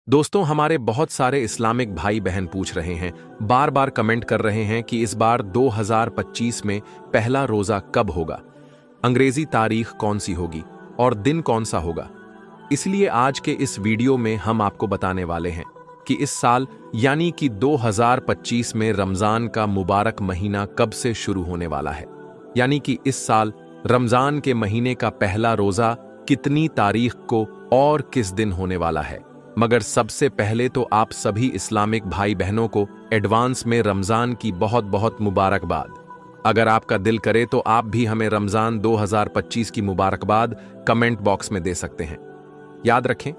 दोस्तों, हमारे बहुत सारे इस्लामिक भाई बहन पूछ रहे हैं, बार बार कमेंट कर रहे हैं कि इस बार 2025 में पहला रोजा कब होगा, अंग्रेजी तारीख कौन सी होगी और दिन कौन सा होगा। इसलिए आज के इस वीडियो में हम आपको बताने वाले हैं कि इस साल यानी कि 2025 में रमजान का मुबारक महीना कब से शुरू होने वाला है। यानी कि इस साल रमजान के महीने का पहला रोजा कितनी तारीख को और किस दिन होने वाला है। मगर सबसे पहले तो आप सभी इस्लामिक भाई बहनों को एडवांस में रमजान की बहुत बहुत मुबारकबाद। अगर आपका दिल करे तो आप भी हमें रमजान 2025 की मुबारकबाद कमेंट बॉक्स में दे सकते हैं। याद रखें,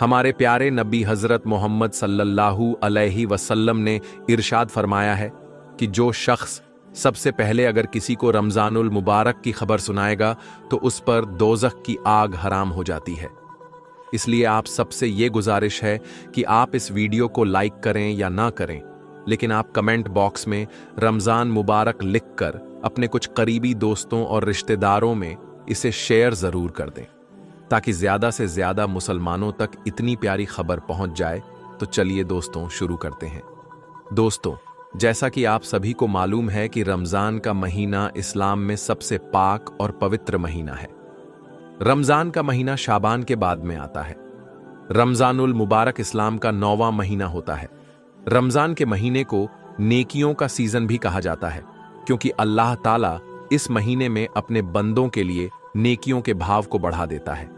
हमारे प्यारे नबी हजरत मोहम्मद सल्लल्लाहु अलैहि वसल्लम ने इरशाद फरमाया है कि जो शख्स सबसे पहले अगर किसी को रमजानुल मुबारक की खबर सुनाएगा तो उस पर दोज़ख की आग हराम हो जाती है। इसलिए आप सबसे ये गुजारिश है कि आप इस वीडियो को लाइक करें या ना करें, लेकिन आप कमेंट बॉक्स में रमजान मुबारक लिखकर अपने कुछ करीबी दोस्तों और रिश्तेदारों में इसे शेयर जरूर कर दें, ताकि ज्यादा से ज्यादा मुसलमानों तक इतनी प्यारी खबर पहुंच जाए। तो चलिए दोस्तों, शुरू करते हैं। दोस्तों, जैसा कि आप सभी को मालूम है कि रमजान का महीना इस्लाम में सबसे पाक और पवित्र महीना है। रमजान का महीना शाबान के बाद में आता है। रमजानुल मुबारक इस्लाम का 9वां महीना होता है। रमजान के महीने को नेकियों का सीजन भी कहा जाता है, क्योंकि अल्लाह ताला इस महीने में अपने बंदों के लिए नेकियों के भाव को बढ़ा देता है।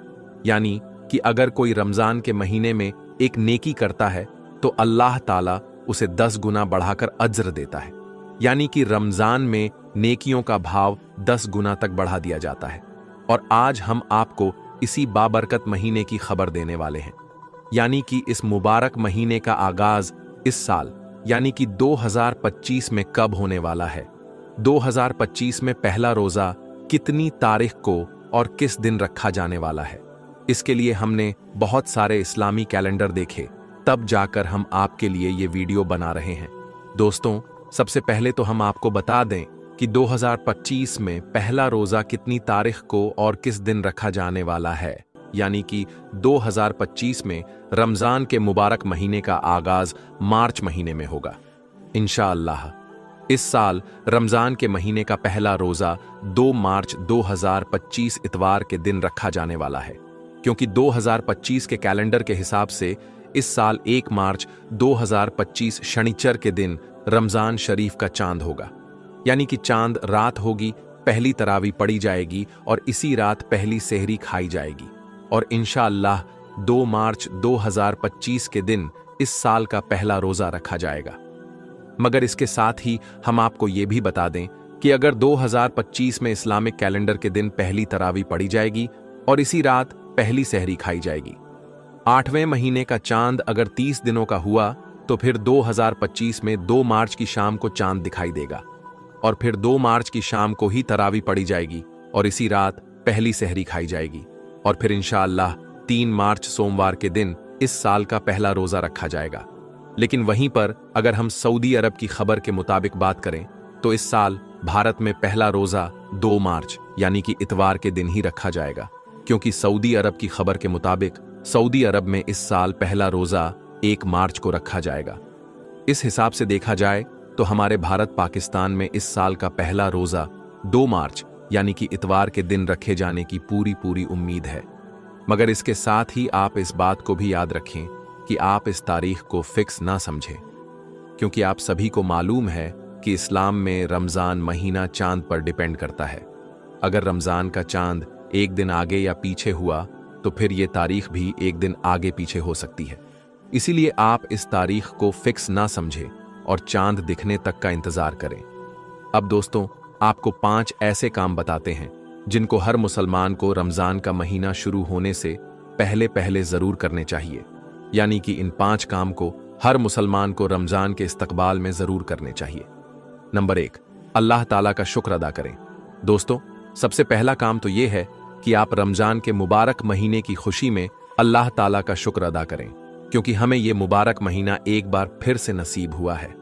यानी कि अगर कोई रमजान के महीने में एक नेकी करता है तो अल्लाह ताला उसे 10 गुना बढ़ाकर अज्र देता है। यानी कि रमजान में नेकियों का भाव 10 गुना तक बढ़ा दिया जाता है। और आज हम आपको इसी बाबरकत महीने की खबर देने वाले हैं। यानी कि इस मुबारक महीने का आगाज इस साल यानी कि 2025 में कब होने वाला है। 2025 में पहला रोजा कितनी तारीख को और किस दिन रखा जाने वाला है। इसके लिए हमने बहुत सारे इस्लामी कैलेंडर देखे, तब जाकर हम आपके लिए ये वीडियो बना रहे हैं। दोस्तों, सबसे पहले तो हम आपको बता दें कि 2025 में पहला रोजा कितनी तारीख को और किस दिन रखा जाने वाला है। यानी कि 2025 में रमजान के मुबारक महीने का आगाज मार्च महीने में होगा इंशाअल्लाह। इस साल रमजान के महीने का पहला रोजा 2 मार्च 2025 इतवार के दिन रखा जाने वाला है, क्योंकि 2025 के कैलेंडर के हिसाब से इस साल 1 मार्च 2025 शनिचर के दिन रमजान शरीफ का चांद होगा। यानी कि चांद रात होगी, पहली तरावी पढ़ी जाएगी और इसी रात पहली सेहरी खाई जाएगी। और इंशाअल्लाह 2 मार्च 2025 के दिन इस साल का पहला रोजा रखा जाएगा। मगर इसके साथ ही हम आपको ये भी बता दें कि अगर 2025 में इस्लामिक कैलेंडर के दिन पहली तरावी पढ़ी जाएगी और इसी रात पहली सेहरी खाई जाएगी, 8वें महीने का चांद अगर 30 दिनों का हुआ तो फिर 2025 में 2 मार्च की शाम को चांद दिखाई देगा और फिर 2 मार्च की शाम को ही तरावी पढ़ी जाएगी और इसी रात पहली सेहरी खाई जाएगी। और फिर इंशाअल्लाह 3 मार्च सोमवार के दिन इस साल का पहला रोजा रखा जाएगा। लेकिन वहीं पर अगर हम सऊदी अरब की खबर के मुताबिक बात करें तो इस साल भारत में पहला रोजा 2 मार्च यानी कि इतवार के दिन ही रखा जाएगा, क्योंकि सऊदी अरब की खबर के मुताबिक सऊदी अरब में इस साल पहला रोजा 1 मार्च को रखा जाएगा। इस हिसाब से देखा जाए तो हमारे भारत पाकिस्तान में इस साल का पहला रोजा 2 मार्च यानी कि इतवार के दिन रखे जाने की पूरी उम्मीद है। मगर इसके साथ ही आप इस बात को भी याद रखें कि आप इस तारीख को फिक्स ना समझें, क्योंकि आप सभी को मालूम है कि इस्लाम में रमजान महीना चांद पर डिपेंड करता है। अगर रमजान का चांद एक दिन आगे या पीछे हुआ तो फिर ये तारीख भी एक दिन आगे पीछे हो सकती है। इसीलिए आप इस तारीख को फिक्स ना समझें और चांद दिखने तक का इंतजार करें। अब दोस्तों, आपको 5 ऐसे काम बताते हैं जिनको हर मुसलमान को रमजान का महीना शुरू होने से पहले पहले जरूर करने चाहिए। यानी कि इन 5 काम को हर मुसलमान को रमजान के इस्तकबाल में जरूर करने चाहिए। नंबर 1, अल्लाह ताला का शुक्र अदा करें। दोस्तों, सबसे पहला काम तो यह है कि आप रमजान के मुबारक महीने की खुशी में अल्लाह ताला का शुक्र अदा करें, क्योंकि हमें यह मुबारक महीना एक बार फिर से नसीब हुआ है।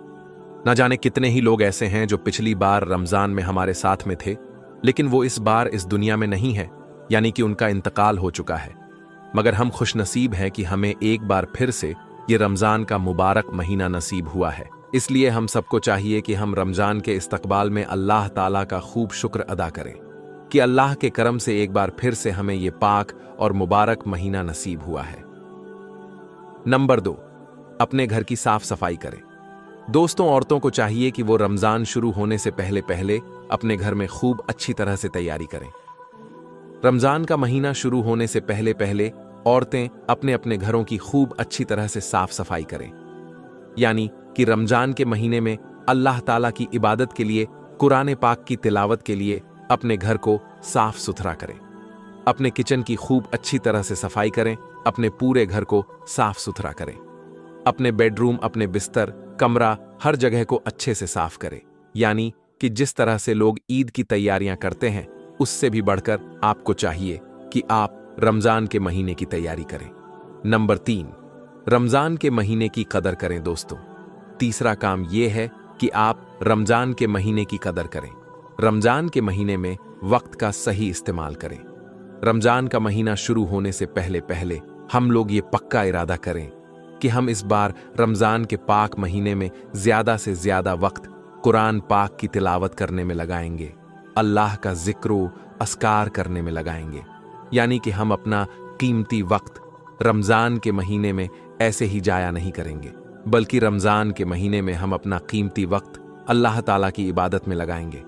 न जाने कितने ही लोग ऐसे हैं जो पिछली बार रमजान में हमारे साथ में थे, लेकिन वो इस बार इस दुनिया में नहीं है, यानी कि उनका इंतकाल हो चुका है। मगर हम खुशनसीब हैं कि हमें एक बार फिर से ये रमज़ान का मुबारक महीना नसीब हुआ है। इसलिए हम सबको चाहिए कि हम रमज़ान के इस्तकबाल में अल्लाह ताला का खूब शुक्र अदा करें कि अल्लाह के करम से एक बार फिर से हमें ये पाक और मुबारक महीना नसीब हुआ है। नंबर 2, अपने घर की साफ सफाई करें। दोस्तों, औरतों को चाहिए कि वो रमज़ान शुरू होने से पहले पहले अपने घर में खूब अच्छी तरह से तैयारी करें। रमज़ान का महीना शुरू होने से पहले पहले औरतें अपने अपने घरों की खूब अच्छी तरह से साफ सफाई करें, यानी कि रमज़ान के महीने में अल्लाह ताला की इबादत के लिए, कुरान पाक की तिलावत के लिए अपने घर को साफ सुथरा करें। अपने किचन की खूब अच्छी तरह से सफाई करें, अपने पूरे घर को साफ सुथरा करें। अपने बेडरूम, अपने बिस्तर, कमरा, हर जगह को अच्छे से साफ करें, यानी कि जिस तरह से लोग ईद की तैयारियां करते हैं उससे भी बढ़कर आपको चाहिए कि आप रमज़ान के महीने की तैयारी करें। नंबर 3, रमज़ान के महीने की कदर करें। दोस्तों, तीसरा काम यह है कि आप रमज़ान के महीने की कदर करें। रमज़ान के महीने में वक्त का सही इस्तेमाल करें। रमज़ान का महीना शुरू होने से पहले पहले हम लोग ये पक्का इरादा करें कि हम इस बार रमज़ान के पाक महीने में ज़्यादा से ज़्यादा वक्त कुरान पाक की तिलावत करने में लगाएंगे, अल्लाह का जिक्र अस्कार करने में लगाएंगे। यानी कि हम अपना कीमती वक्त रमज़ान के महीने में ऐसे ही जाया नहीं करेंगे, बल्कि रमज़ान के महीने में हम अपना कीमती वक्त अल्लाह ताला की इबादत में लगाएंगे।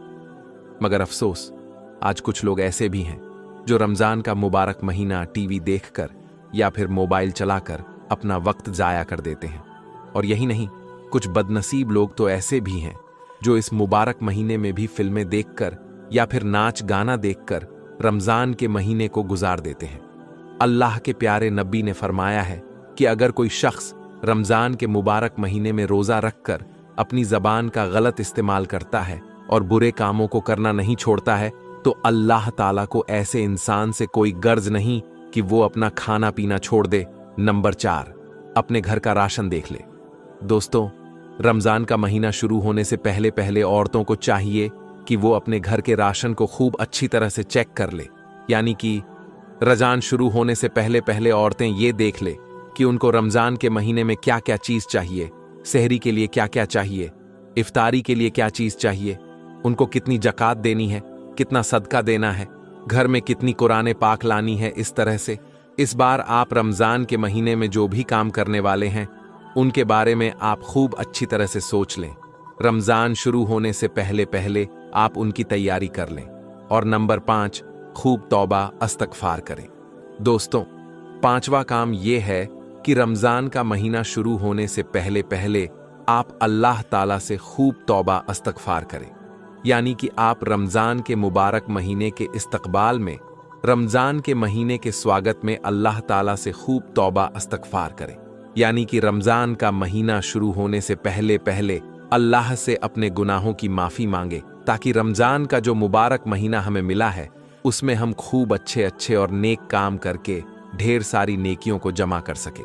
मगर अफसोस, आज कुछ लोग ऐसे भी हैं जो रमज़ान का मुबारक महीना टीवी देखकर या फिर मोबाइल चलाकर अपना वक्त ज़ाया कर देते हैं। और यही नहीं, कुछ बदनसीब लोग तो ऐसे भी हैं जो इस मुबारक महीने में भी फिल्में देखकर या फिर नाच गाना देखकर रमज़ान के महीने को गुजार देते हैं। अल्लाह के प्यारे नबी ने फरमाया है कि अगर कोई शख्स रमज़ान के मुबारक महीने में रोज़ा रखकर अपनी ज़बान का गलत इस्तेमाल करता है और बुरे कामों को करना नहीं छोड़ता है, तो अल्लाह ताला को ऐसे इंसान से कोई गर्ज नहीं कि वो अपना खाना पीना छोड़ दे। नंबर 4, अपने घर का राशन देख ले। दोस्तों, रमज़ान का महीना शुरू होने से पहले पहले औरतों को चाहिए कि वो अपने घर के राशन को खूब अच्छी तरह से चेक कर ले, यानी कि रमज़ान शुरू होने से पहले पहले औरतें ये देख ले कि उनको रमज़ान के महीने में क्या क्या चीज़ चाहिए, सहरी के लिए क्या क्या चाहिए, इफ्तारी के लिए क्या चीज़ चाहिए, उनको कितनी ज़कात देनी है, कितना सदका देना है, घर में कितनी कुरान पाक लानी है। इस तरह से इस बार आप रमज़ान के महीने में जो भी काम करने वाले हैं उनके बारे में आप खूब अच्छी तरह से सोच लें। रमज़ान शुरू होने से पहले पहले आप उनकी तैयारी कर लें। और नंबर 5, खूब तौबा इस्तगफार करें। दोस्तों, 5वां काम यह है कि रमज़ान का महीना शुरू होने से पहले पहले आप अल्लाह ताला से खूब तौबा इस्तगफार करें, यानी कि आप रमज़ान के मुबारक महीने के इस्तकबाल में, रमज़ान के महीने के स्वागत में अल्लाह ताला से खूब तौबा इस्तगफार करें, यानी कि रमज़ान का महीना शुरू होने से पहले पहले अल्लाह से अपने गुनाहों की माफ़ी मांगे, ताकि रमज़ान का जो मुबारक महीना हमें मिला है उसमें हम खूब अच्छे अच्छे और नेक काम करके ढेर सारी नेकियों को जमा कर सके।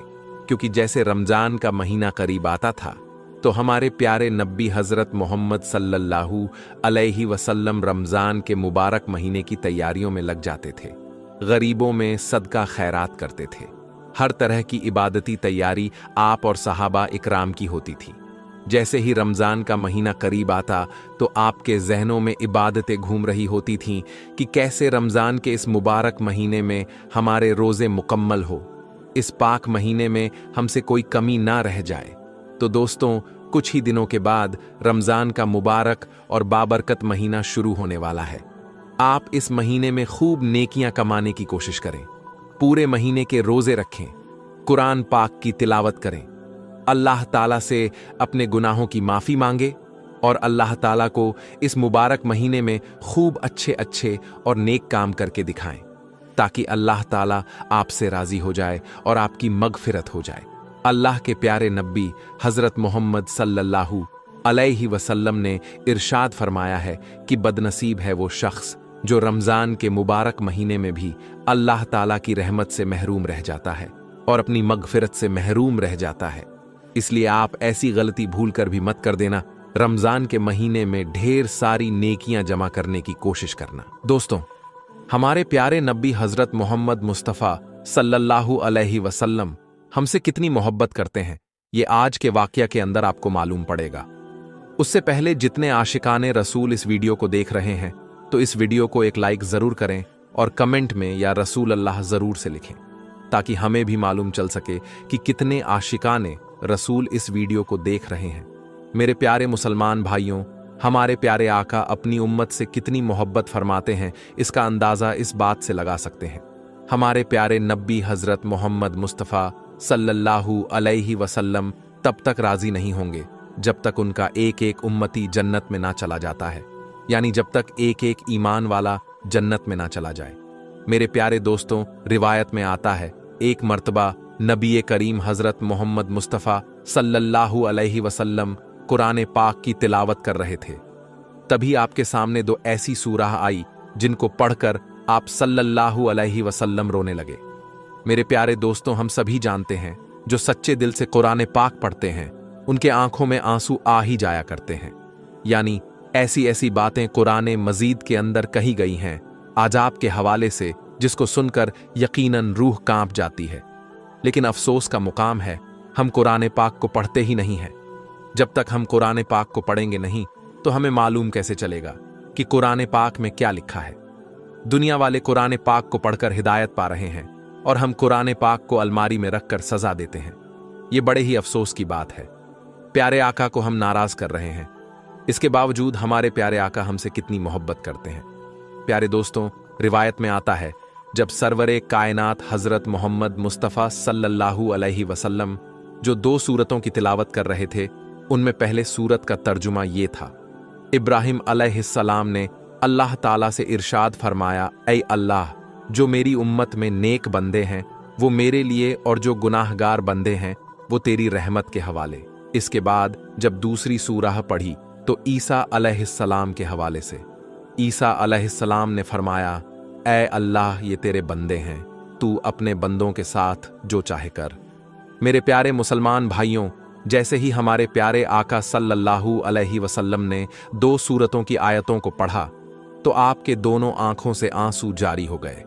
क्योंकि जैसे रमज़ान का महीना करीब आता था तो हमारे प्यारे नबी हज़रत मोहम्मद सल्लल्लाहु अलैहि वसल्लम रमज़ान के मुबारक महीने की तैयारियों में लग जाते थे। गरीबों में सदका खैरात करते थे। हर तरह की इबादती तैयारी आप और सहाबा इकराम की होती थी। जैसे ही रमज़ान का महीना करीब आता तो आपके जहनों में इबादतें घूम रही होती थीं कि कैसे रमज़ान के इस मुबारक महीने में हमारे रोज़े मुकम्मल हो, इस पाक महीने में हमसे कोई कमी ना रह जाए। तो दोस्तों, कुछ ही दिनों के बाद रमज़ान का मुबारक और बाबरकत महीना शुरू होने वाला है। आप इस महीने में खूब नेकियां कमाने की कोशिश करें, पूरे महीने के रोज़े रखें, कुरान पाक की तिलावत करें, अल्लाह ताला से अपने गुनाहों की माफ़ी मांगे और अल्लाह ताला को इस मुबारक महीने में खूब अच्छे अच्छे और नेक काम करके दिखाएं, ताकि अल्लाह ताला आपसे राज़ी हो जाए और आपकी मगफिरत हो जाए। अल्लाह के प्यारे नबी हज़रत मोहम्मद सल्लल्लाहु अलैहि वसल्लम ने इरशाद फरमाया है कि बदनसीब है वो शख्स जो रमज़ान के मुबारक महीने में भी अल्लाह ताला की रहमत से महरूम रह जाता है और अपनी मगफिरत से महरूम रह जाता है। इसलिए आप ऐसी गलती भूल कर भी मत कर देना, रमज़ान के महीने में ढेर सारी नेकियां जमा करने की कोशिश करना। दोस्तों, हमारे प्यारे नबी हज़रत मोहम्मद मुस्तफ़ा सल्लल्लाहु अलैहि वसल्लम हमसे कितनी मोहब्बत करते हैं, ये आज के वाकया के अंदर आपको मालूम पड़ेगा। उससे पहले जितने आशिकाने रसूल इस वीडियो को देख रहे हैं, तो इस वीडियो को एक लाइक जरूर करें और कमेंट में या रसूल अल्लाह जरूर से लिखें, ताकि हमें भी मालूम चल सके कि कितने आशिकाने रसूल इस वीडियो को देख रहे हैं। मेरे प्यारे मुसलमान भाइयों, हमारे प्यारे आका अपनी उम्मत से कितनी मोहब्बत फरमाते हैं, इसका अंदाज़ा इस बात से लगा सकते हैं। हमारे प्यारे नबी हज़रत मोहम्मद मुस्तफ़ा सल्लल्लाहु अलैहि वसल्लम तब तक राज़ी नहीं होंगे जब तक उनका एक एक उम्मती जन्नत में ना चला जाता है, यानी जब तक एक एक ईमान वाला जन्नत में ना चला जाए। मेरे प्यारे दोस्तों, रिवायत में आता है, एक मर्तबा नबी करीम हज़रत मोहम्मद मुस्तफ़ा सल्लल्लाहु अलैहि वसल्लम कुरान पाक की तिलावत कर रहे थे। तभी आपके सामने दो ऐसी सूरह आई जिनको पढ़कर आप सल्लल्लाहु अलैहि वसल्लम रोने लगे। मेरे प्यारे दोस्तों, हम सभी जानते हैं, जो सच्चे दिल से कुरान पाक पढ़ते हैं उनके आंखों में आंसू आ ही जाया करते हैं। यानी ऐसी ऐसी बातें कुरान मजीद के अंदर कही गई हैं आजाब के हवाले से, जिसको सुनकर यकीनन रूह कांप जाती है। लेकिन अफसोस का मुकाम है, हम कुरान पाक को पढ़ते ही नहीं हैं। जब तक हम कुरान पाक को पढ़ेंगे नहीं, तो हमें मालूम कैसे चलेगा कि कुरान पाक में क्या लिखा है। दुनिया वाले कुरान पाक को पढ़कर हिदायत पा रहे हैं और हम कुरान पाक को अलमारी में रखकर सजा देते हैं। ये बड़े ही अफसोस की बात है। प्यारे आका को हम नाराज कर रहे हैं, इसके बावजूद हमारे प्यारे आका हमसे कितनी मोहब्बत करते हैं। प्यारे दोस्तों, रिवायत में आता है, जब सरवरे कायनात हज़रत मोहम्मद मुस्तफ़ा सल्लल्लाहु अलैहि वसल्लम जो दो सूरतों की तिलावत कर रहे थे, उनमें पहले सूरत का तर्जुमा ये था। इब्राहिम अलैहिस्सलाम ने अल्लाह ताला से इरशाद फरमाया, ऐ अल्लाह, जो मेरी उम्मत में नेक बंदे हैं वो मेरे लिए, और जो गुनाहगार बंदे हैं वो तेरी रहमत के हवाले। इसके बाद जब दूसरी सूरह पढ़ी तो ईसा अलैहिस्सलाम के हवाले से। ईसा अलैहिस्सलाम ने फरमाया, ऐ अल्लाह, ये तेरे बंदे हैं, तू अपने बंदों के साथ जो चाहे कर। मेरे प्यारे मुसलमान भाइयों, जैसे ही हमारे प्यारे आका सल्लल्लाहु अलैहि वसल्लम ने दो सूरतों की आयतों को पढ़ा तो आपके दोनों आंखों से आंसू जारी हो गए।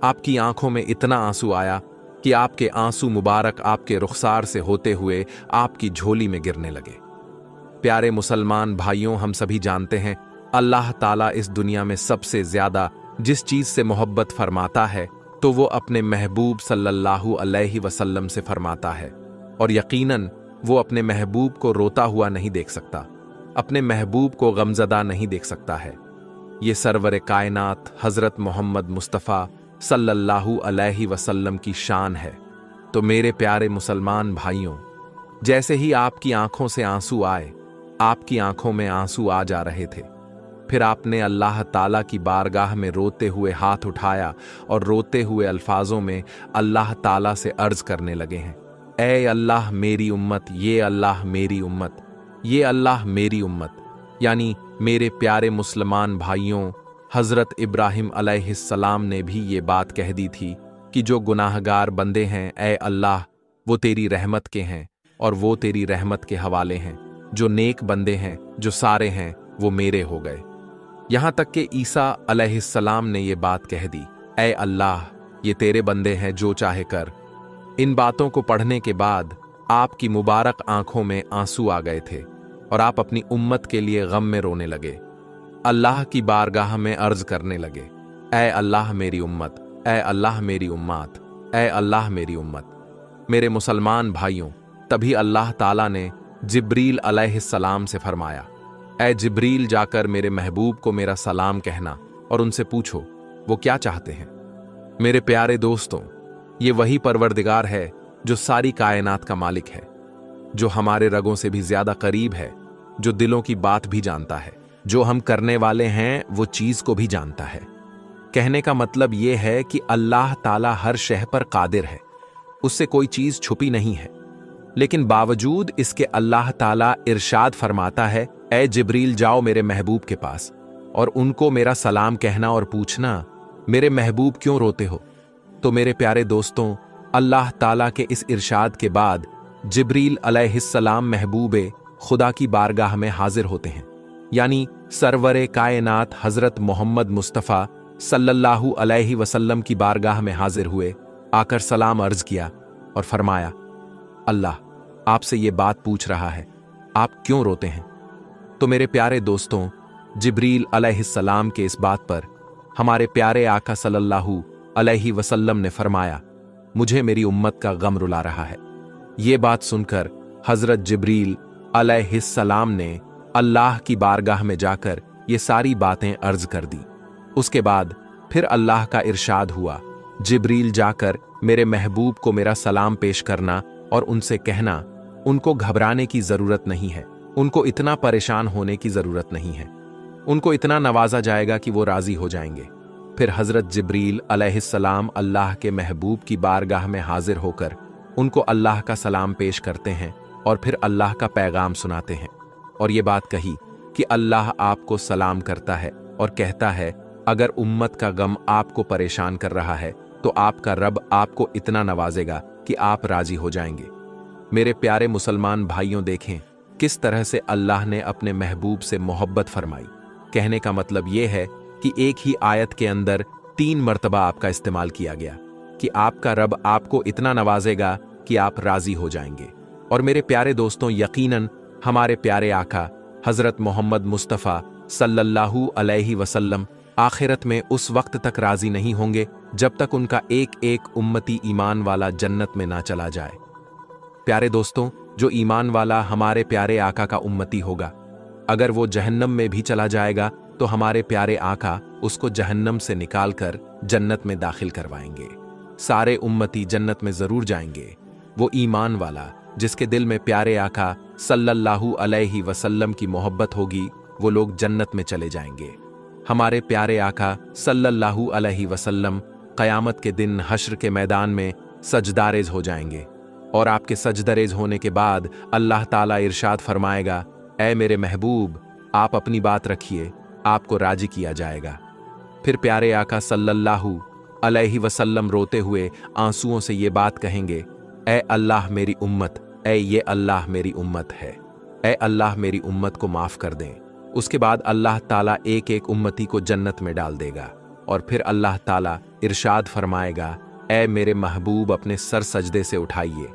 आपकी आंखों में इतना आंसू आया कि आपके आंसू मुबारक आपके रुखसार से होते हुए आपकी झोली में गिरने लगे। प्यारे मुसलमान भाइयों, हम सभी जानते हैं, अल्लाह ताला इस दुनिया में सबसे ज्यादा जिस चीज से मोहब्बत फरमाता है तो वो अपने महबूब सल्लल्लाहु अलैहि वसल्लम से फरमाता है। और यकीनन वो अपने महबूब को रोता हुआ नहीं देख सकता, अपने महबूब को गमज़दा नहीं देख सकता है। ये सरवर कायनात हज़रत मोहम्मद मुस्तफ़ा सल्लल्लाहु अलैहि वसल्लम की शान है। तो मेरे प्यारे मुसलमान भाइयों, जैसे ही आपकी आंखों से आंसू आए, आपकी आंखों में आंसू आ जा रहे थे, फिर आपने अल्लाह ताला की बारगाह में रोते हुए हाथ उठाया और रोते हुए अल्फाजों में अल्लाह ताला से अर्ज करने लगे हैं, ऐ अल्लाह मेरी उम्मत, ये अल्लाह मेरी उम्मत, ये अल्लाह मेरी उम्मत। यानी मेरे प्यारे मुसलमान भाइयों, हज़रत इब्राहिम अलैहिस्सलाम ने भी ये बात कह दी थी कि जो गुनाहगार बंदे हैं, ऐ अल्लाह, वो तेरी रहमत के हैं और वो तेरी रहमत के हवाले हैं। जो नेक बंदे हैं, जो सारे हैं, वो मेरे हो गए। यहाँ तक कि ईसा अलैहिस्सलाम ने ये बात कह दी, ऐ अल्लाह, ये तेरे बंदे हैं, जो चाहे कर। इन बातों को पढ़ने के बाद आपकी मुबारक आंखों में आंसू आ गए थे और आप अपनी उम्मत के लिए गम में रोने लगे, अल्लाह की बारगाह में अर्ज करने लगे, ऐ अल्लाह मेरी उम्मत, ऐ अल्लाह मेरी उम्मत, ऐ अल्लाह मेरी उम्मत। मेरे मुसलमान भाइयों, तभी अल्लाह ताला ने जिब्रील अलैहिस्सलाम से फरमाया, ऐ जिब्रील, जाकर मेरे महबूब को मेरा सलाम कहना और उनसे पूछो वो क्या चाहते हैं। मेरे प्यारे दोस्तों, ये वही परवरदिगार है जो सारी कायनात का मालिक है, जो हमारे रगों से भी ज्यादा करीब है, जो दिलों की बात भी जानता है, जो हम करने वाले हैं वो चीज को भी जानता है। कहने का मतलब यह है कि अल्लाह ताला हर शय पर कादिर है, उससे कोई चीज छुपी नहीं है। लेकिन बावजूद इसके अल्लाह ताला इरशाद फरमाता है, ऐ जिब्रील, जाओ मेरे महबूब के पास और उनको मेरा सलाम कहना और पूछना, मेरे महबूब क्यों रोते हो। तो मेरे प्यारे दोस्तों, अल्लाह ताला के इस इरशाद के बाद जिब्रील अलैहिस्सलाम महबूबे खुदा की बारगाह में हाजिर होते हैं, यानी सरवरे कायनात हज़रत मोहम्मद मुस्तफ़ा सल्लल्लाहु अलैहि वसल्लम की बारगाह में हाजिर हुए। आकर सलाम अर्ज किया और फरमाया, अल्लाह आपसे ये बात पूछ रहा है, आप क्यों रोते हैं? तो मेरे प्यारे दोस्तों, जिब्रील अलैहिस्सलाम के इस बात पर हमारे प्यारे आका सल्लल्लाहु अलैहि वसल्लम ने फरमाया, मुझे मेरी उम्मत का गम रुला रहा है। ये बात सुनकर हजरत जिब्रील अलैहिस्सलाम ने अल्लाह की बारगाह में जाकर ये सारी बातें अर्ज कर दी। उसके बाद फिर अल्लाह का इरशाद हुआ, जिब्रील जाकर मेरे महबूब को मेरा सलाम पेश करना और उनसे कहना, उनको घबराने की जरूरत नहीं है, उनको इतना परेशान होने की जरूरत नहीं है, उनको इतना नवाजा जाएगा कि वो राजी हो जाएंगे। फिर हजरत जिब्रील अलैहिस्सलाम अल्लाह के महबूब की बारगाह में हाजिर होकर उनको अल्लाह का सलाम पेश करते हैं और फिर अल्लाह का पैगाम सुनाते हैं और ये बात कही कि अल्लाह आपको सलाम करता है और कहता है, अगर उम्मत का गम आपको परेशान कर रहा है तो आपका रब आपको इतना नवाजेगा कि आप राजी हो जाएंगे। मेरे प्यारे मुसलमान भाइयों, देखें किस तरह से अल्लाह ने अपने महबूब से मोहब्बत फरमाई। कहने का मतलब यह है कि एक ही आयत के अंदर 3 मर्तबा आपका इस्तेमाल किया गया कि आपका रब आपको इतना नवाजेगा कि आप राजी हो जाएंगे। और मेरे प्यारे दोस्तों, यकीनन हमारे प्यारे आका हजरत मोहम्मद मुस्तफ़ा सल्लल्लाहु अलैहि वसल्लम आखिरत में उस वक्त तक राजी नहीं होंगे जब तक उनका एक एक उम्मती ईमान वाला जन्नत में ना चला जाए। प्यारे दोस्तों, जो ईमान वाला हमारे प्यारे आका का उम्मती होगा, अगर वो जहन्नम में भी चला जाएगा तो हमारे प्यारे आका उसको जहन्नम से निकालकर जन्नत में दाखिल करवाएंगे। सारे उम्मती जन्नत में जरूर जाएंगे। वो ईमान वाला जिसके दिल में प्यारे आका सल्लल्लाहु अलैहि वसल्लम की मोहब्बत होगी, वो लोग जन्नत में चले जाएंगे। हमारे प्यारे आका सल्लल्लाहु अलैहि वसल्लम क़यामत के दिन हश्र के मैदान में सजदारेज हो जाएंगे और आपके सजदरेज होने के बाद अल्लाह ताला इरशाद फरमाएगा, ऐ मेरे महबूब, आप अपनी बात रखिए, आपको राजी किया जाएगा। फिर प्यारे आका सल्लल्लाहु अलैहि वसल्लम रोते हुए आंसुओं से ये बात कहेंगे, ऐ अल्लाह मेरी उम्मत, ऐ ये अल्लाह मेरी उम्मत है, ऐ अल्लाह मेरी उम्मत को माफ कर दें। उसके बाद अल्लाह ताला एक एक उम्मती को जन्नत में डाल देगा और फिर अल्लाह ताला इरशाद फरमाएगा, ऐ मेरे महबूब, अपने सर सजदे से उठाइए,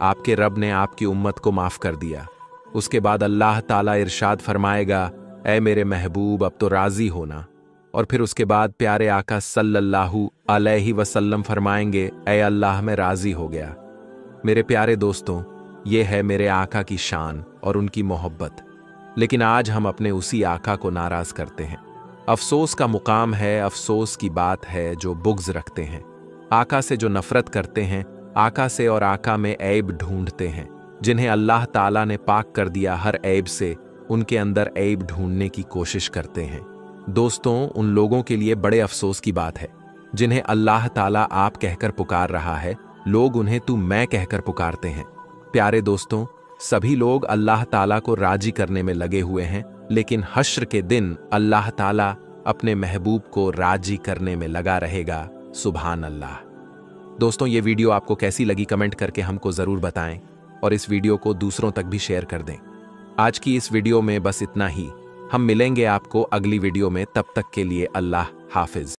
आपके रब ने आपकी उम्मत को माफ कर दिया। उसके बाद अल्लाह ताला इरशाद फरमाएगा, ऐ मेरे महबूब, अब तो राजी होना। और फिर उसके बाद प्यारे आका सल्लल्लाहु अलैहि वसल्लम फरमाएंगे, ऐ अल्लाह मैं राजी हो गया। मेरे प्यारे दोस्तों, ये है मेरे आका की शान और उनकी मोहब्बत। लेकिन आज हम अपने उसी आका को नाराज करते हैं। अफसोस का मुकाम है, अफसोस की बात है जो बुग़्ज़ रखते हैं, आका से जो नफरत करते हैं, आका से और आका में ऐब ढूंढते हैं। जिन्हें अल्लाह ताला ने पाक कर दिया हर ऐब से, उनके अंदर ऐब ढूंढने की कोशिश करते हैं। दोस्तों, उन लोगों के लिए बड़े अफसोस की बात है जिन्हें अल्लाह ताला आप कहकर पुकार रहा है, लोग उन्हें तू मैं कहकर पुकारते हैं। प्यारे दोस्तों, सभी लोग अल्लाह ताला को राजी करने में लगे हुए हैं, लेकिन हश्र के दिन अल्लाह ताला अपने महबूब को राजी करने में लगा रहेगा। सुभान अल्लाह। दोस्तों, ये वीडियो आपको कैसी लगी कमेंट करके हमको ज़रूर बताएं और इस वीडियो को दूसरों तक भी शेयर कर दें। आज की इस वीडियो में बस इतना ही। हम मिलेंगे आपको अगली वीडियो में, तब तक के लिए अल्लाह हाफिज।